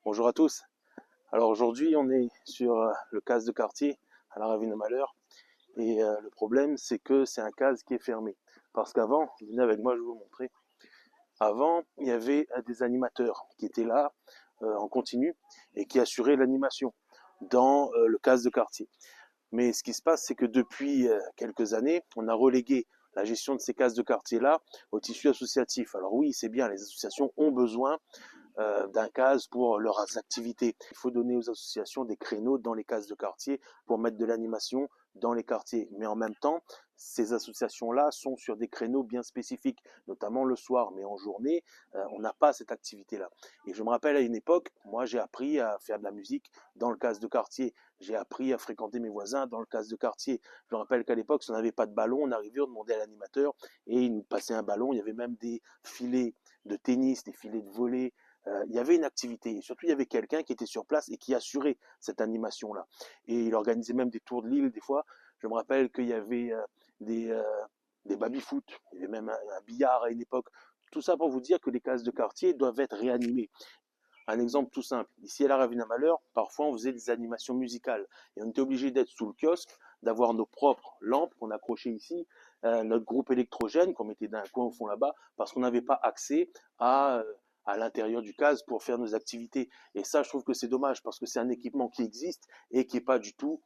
Bonjour à tous. Alors aujourd'hui, on est sur le CAS de quartier à la Ravine-Malheur et le problème, c'est que c'est un CAS qui est fermé. Parce qu'avant, venez avec moi, je vais vous montrer. Avant, il y avait des animateurs qui étaient là en continu et qui assuraient l'animation dans le CAS de quartier. Mais ce qui se passe, c'est que depuis quelques années, on a relégué la gestion de ces cases de quartier-là au tissu associatif. Alors oui, c'est bien, les associations ont besoin d'un case pour leurs activités. Il faut donner aux associations des créneaux dans les cases de quartier pour mettre de l'animation dans les quartiers. Mais en même temps, ces associations-là sont sur des créneaux bien spécifiques, notamment le soir. Mais en journée, on n'a pas cette activité-là. Et je me rappelle à une époque, moi j'ai appris à faire de la musique dans le case de quartier. J'ai appris à fréquenter mes voisins dans le case de quartier. Je me rappelle qu'à l'époque, si on n'avait pas de ballon, on arrivait, on demandait à l'animateur et il nous passait un ballon. Il y avait même des filets de tennis, des filets de volley, il y avait une activité. Et surtout, il y avait quelqu'un qui était sur place et qui assurait cette animation-là. Et il organisait même des tours de l'île, des fois. Je me rappelle qu'il y avait des, euh, des baby-foot, il y avait même un billard à une époque. Tout ça pour vous dire que les cases de quartier doivent être réanimées. Un exemple tout simple. Ici à la Ravine-à-Malheur, parfois on faisait des animations musicales. Et on était obligé d'être sous le kiosque, d'avoir nos propres lampes qu'on accrochait ici, notre groupe électrogène qu'on mettait d'un coin au fond là-bas, parce qu'on n'avait pas accès à l'intérieur du case pour faire nos activités. Et ça, je trouve que c'est dommage, parce que c'est un équipement qui existe et qui n'est pas du tout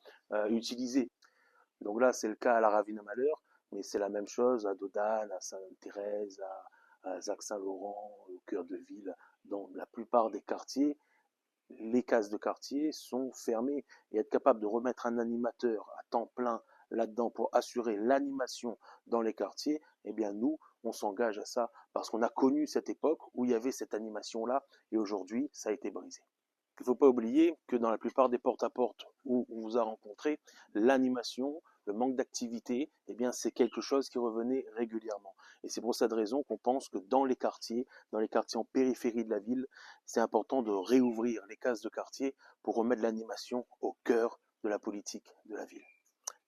utilisé. Donc là, c'est le cas à la Ravine-à-Malheur, mais c'est la même chose à Dodane, à Sainte-Thérèse, à Zac-Saint-Laurent, au cœur de ville. Dans la plupart des quartiers, les cases de quartier sont fermées. Et être capable de remettre un animateur à temps plein là-dedans pour assurer l'animation dans les quartiers, eh bien nous, on s'engage à ça parce qu'on a connu cette époque où il y avait cette animation-là et aujourd'hui, ça a été brisé. Il ne faut pas oublier que dans la plupart des porte-à-porte où on vous a rencontré, l'animation, le manque d'activité, eh bien, c'est quelque chose qui revenait régulièrement. Et c'est pour cette raison qu'on pense que dans les quartiers en périphérie de la ville, c'est important de réouvrir les cases de quartier pour remettre l'animation au cœur de la politique de la ville.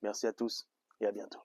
Merci à tous et à bientôt.